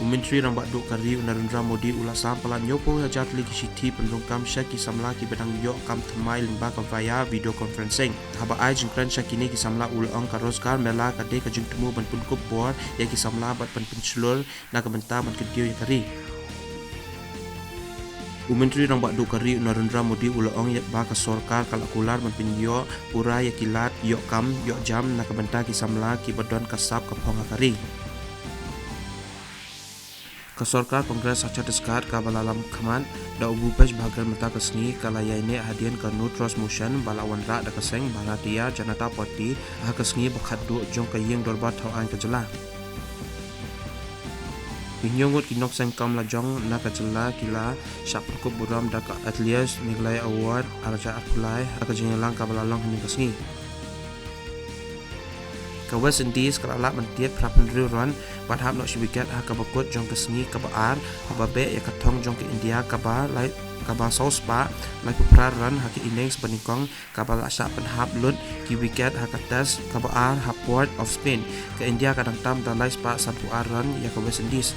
Menteri Rambak Duk Kari Narendra Modi ulah sampalan nyopo hajat lagi siti penlungkam syaki samla ki bedang yok kam thamai limba ka via video conferencing. Haba ai jingkran syaki ni ki samla ulong ka rozgar mela ka de ka jing temu ban pun kup bor ya ki samla bat pan pensulur na ka benta ban kedio ya kari. Menteri Rambak Duk Kari Narendra Modi ulong ya ba ka sorkar kalakular ban pinyo pura ya kilat yok kam yok jam na ka benta ki samla ki badon kasap ka phonga kari. Kesorkar Kongres Aceh Deskat kabalalam kaman da ubu pej bahagian mata kesni kalaya ini hadian ke No Trust Motion balawan rak da keseng Bharatiya Janata Party ha kesni bakhat du jong ka yeng dorbat thawan ka jela. Pinyongot kinok sengkam la jong na ka jela kila syak kup buram da ka Atlias Miglai Award arja apulai ha ka jengelang kabalalang ni kesni. Ka West Indies kalala mentiet prapen riuran bat hab nok shibikat ha ka bakut jong kesni ka baar ha babe ya ka thong jong ke India ka ba lai ka ba South Spa lai pupraran ha ke innings panikong ka ba la sya pen hab lut ki wicket ha ka tas ka baar ha Port of Spain ka India kadang tam da lai spa satu aran ya ka West Indies.